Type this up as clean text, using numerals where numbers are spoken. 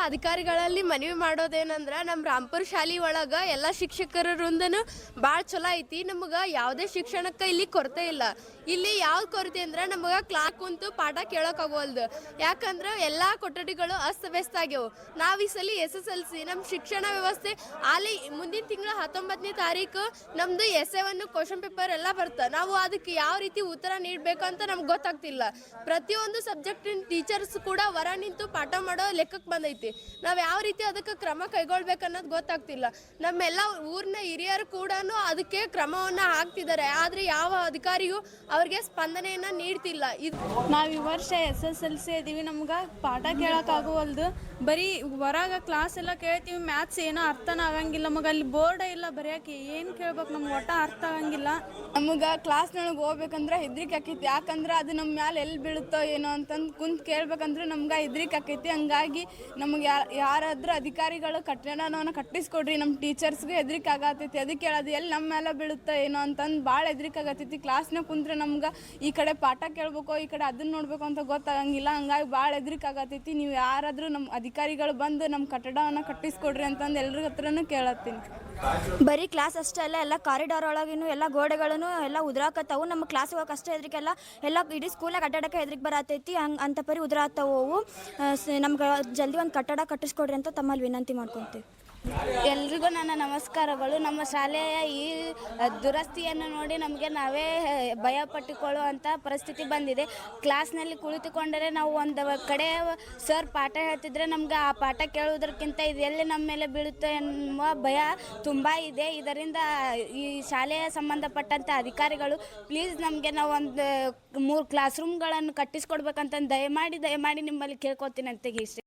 ಅಧಿಕಾರಿಗಳಲ್ಲಿ ಮನವಿ ಮಾಡೋದೇನಂದ್ರೆ ನಮ್ಮ ರಾಂಪುರ ಶಾಲೆ ಒಳಗೆ ಎಲ್ಲ ಶಿಕ್ಷಕರ ವೃಂದನು ಭಾಳ ಚಲೋ ಐತಿ. ನಮಗೆ ಯಾವುದೇ ಶಿಕ್ಷಣಕ್ಕೆ ಇಲ್ಲಿ ಕೊರತೆ ಇಲ್ಲ. ಇಲ್ಲಿ ಯಾವ್ದು ಕೊರತೆ ಅಂದ್ರೆ ನಮಗೆ ಕ್ಲಾಸ್ ಕುಂತು ಪಾಠ ಕೇಳೋಕ್ಕಾಗೋಲ್ದು. ಯಾಕಂದ್ರೆ ಎಲ್ಲ ಕೊಠಡಿಗಳು ಅಸ್ತವ್ಯಸ್ತ ಆಗ್ಯವು. ನಾವು ಈ ಸಲ SSLC ನಮ್ಮ ಶಿಕ್ಷಣ ವ್ಯವಸ್ಥೆ ಅಲ್ಲಿ ಮುಂದಿನ ತಿಂಗಳ 19ನೇ ತಾರೀಕು ನಮ್ಮದು ಎಸ್ಸೆವನ್ನು ಕ್ವಶನ್ ಪೇಪರ್ ಎಲ್ಲ ಬರ್ತದೆ. ನಾವು ಅದಕ್ಕೆ ಯಾವ ರೀತಿ ಉತ್ತರ ನೀಡಬೇಕಂತ ನಮ್ಗೆ ಗೊತ್ತಾಗ್ತಿಲ್ಲ. ಪ್ರತಿಯೊಂದು ಸಬ್ಜೆಕ್ಟಿನ ಟೀಚರ್ಸ್ ಕೂಡ ಹೊರ ನಿಂತು ಪಾಠ ಮಾಡೋ ಲೆಕ್ಕಕ್ಕೆ ಬಂದೈತಿ. ನಾವು ಯಾವ ರೀತಿ ಅದಕ್ಕೆ ಕ್ರಮ ಕೈಗೊಳ್ಬೇಕನ್ನೋದು ಗೊತ್ತಾಗ್ತಿಲ್ಲ. ನಮ್ಮೆಲ್ಲ ಊರಿನ ಹಿರಿಯರು ಕೂಡ ಅದಕ್ಕೆ ಕ್ರಮವನ್ನು ಹಾಕ್ತಿದ್ದಾರೆ. ಆದರೆ ಯಾವ ಅಧಿಕಾರಿಯೂ ಅವ್ರಿಗೆ ಸ್ಪಂದನೆಯನ್ನು ನೀಡ್ತಿಲ್ಲ. ನಾವು ಈ ವರ್ಷ SSLC ಇದೀವಿ. ನಮ್ಗೆ ಪಾಠ ಕೇಳೋಕ್ಕಾಗೋವಲ್ದು. ಬರೀ ಹೊರಗೆ ಕ್ಲಾಸ್ ಎಲ್ಲ ಕೇಳ್ತೀವಿ, ಮ್ಯಾಥ್ಸ್ ಏನೋ ಅರ್ಥನ ಆಗಂಗಿಲ್ಲ. ನಮಗೆ ಅಲ್ಲಿ ಬೋರ್ಡ್ ಇಲ್ಲ ಬರೆಯೋಕೆ, ಏನು ಕೇಳ್ಬೇಕು ನಮ್ಗೆ ಒಟ್ಟ ಅರ್ಥ ಆಗಂಗಿಲ್ಲ. ನಮಗೆ ಕ್ಲಾಸ್ನೊಳಗೆ ಹೋಗ್ಬೇಕಂದ್ರೆ ಹೆದ್ರಿಕೆ ಆಕೈತಿ. ಯಾಕಂದ್ರೆ ಅದು ನಮ್ಮ ಮ್ಯಾಲೆ ಎಲ್ಲಿ ಬೀಳುತ್ತೋ ಏನೋ ಅಂತಂದು ಕುಂತು ಕೇಳ್ಬೇಕಂದ್ರೆ ನಮ್ಗೆ ಹೆದ್ರಿಕೆ ಆಕೈತಿ. ಹಂಗಾಗಿ ನಮಗೆ ಯಾರಾದ್ರೂ ಅಧಿಕಾರಿಗಳು ಕಟ್ಟಡವನ್ನು ಕಟ್ಟಿಸ್ಕೊಡ್ರಿ, ನಮ್ಮ ಟೀಚರ್ಸ್ಗೆ ಹೆದ್ರಿಕೆ ಆಗತೈತಿ. ಅದಕ್ಕೆ ಹೇಳೋದು ಎಲ್ಲಿ ನಮ್ಮ ಮೇಲೆ ಬೀಳುತ್ತೋ ಏನೋ ಅಂತಂದು ಭಾಳ ಹೆದ್ರಿಕೆ ಆಗತೈತಿ. ಕ್ಲಾಸ್ನಾಗ ಕುಂತ್ರೆ ನಮ್ಗೆ ಈ ಕಡೆ ಪಾಠ ಕೇಳ್ಬೇಕು, ಈ ಕಡೆ ಅದನ್ನ ನೋಡ್ಬೇಕು ಅಂತ ಗೊತ್ತಾಗಂಗಿಲ್ಲ. ಹಂಗಾಗಿ ಭಾಳ ಹೆದ್ರಿಕೆ ಆಗತೈತಿ. ನೀವು ಯಾರಾದರೂ ನಮ್ಮ ಅಧಿಕಾರಿಗಳು ಬಂದು ನಮ್ಮ ಕಟ್ಟಡವನ್ನು ಕಟ್ಟಿಸ್ಕೊಡ್ರಿ ಅಂತಂದು ಎಲ್ರ ಹತ್ರನೂ ಕೇಳತ್ತೀನಿ. ಬರೀ ಕ್ಲಾಸ್ ಅಷ್ಟೇ ಅಲ್ಲ, ಎಲ್ಲ ಕಾರಿಡಾರ್ ಒಳಗಿನೂ ಎಲ್ಲ ಗೋಡೆಗಳನ್ನು ಎಲ್ಲ ಉದುರಾಕತ್ತವು. ನಮ್ಮ ಕ್ಲಾಸ್ ಹೋಗಕ್ಕೆ ಅಷ್ಟೇ ಹೆದ್ರಿಕೆಲ್ಲ, ಎಲ್ಲ ಇಡೀ ಸ್ಕೂಲಾಗ ಅಡ್ಡಾಡಕ್ಕೆ ಹೆದ್ರಿಕೆ ಬರತೈತಿ. ಹಂಗೆ ಅಂತ ಪರಿ ಉದುರಾತ್ತವು. ನಮ್ಗೆ ಜಲ್ದಿ ಒಂದು ಕಟ್ಟಡ ಕಟ್ಟಿಸ್ಕೊಡ್ರಿ ಅಂತ ತಮ್ಮಲ್ಲಿ ವಿನಂತಿ ಮಾಡ್ಕೊತೀವಿ. ಎಲ್ರಿಗೂ ನನ್ನ ನಮಸ್ಕಾರಗಳು. ನಮ್ಮ ಶಾಲೆಯ ಈ ದುರಸ್ತಿಯನ್ನು ನೋಡಿ ನಮಗೆ ನಾವೇ ಭಯ ಪಟ್ಟುಕೊಳ್ಳುವಂಥ ಪರಿಸ್ಥಿತಿ ಬಂದಿದೆ. ಕ್ಲಾಸ್ನಲ್ಲಿ ಕುಳಿತುಕೊಂಡರೆ ನಾವು ಒಂದು ಕಡೆ ಸರ್ ಪಾಠ ಹೇಳ್ತಿದ್ರೆ ನಮ್ಗೆ ಆ ಪಾಠ ಕೇಳುವುದಕ್ಕಿಂತ ಇದು ಎಲ್ಲಿ ನಮ್ಮ ಮೇಲೆ ಬೀಳುತ್ತೆ ಎನ್ನುವ ಭಯ ತುಂಬ ಇದೆ. ಇದರಿಂದ ಈ ಶಾಲೆಯ ಸಂಬಂಧಪಟ್ಟಂಥ ಅಧಿಕಾರಿಗಳು ಪ್ಲೀಸ್ ನಮಗೆ ನಾವು ಒಂದು 3 ಕ್ಲಾಸ್ ರೂಮ್ಗಳನ್ನು ಕಟ್ಟಿಸ್ಕೊಡ್ಬೇಕಂತ ದಯಮಾಡಿ ನಿಮ್ಮಲ್ಲಿ ಕೇಳ್ಕೊತೀನಿ ಅಂತ ಇಷ್ಟೇ.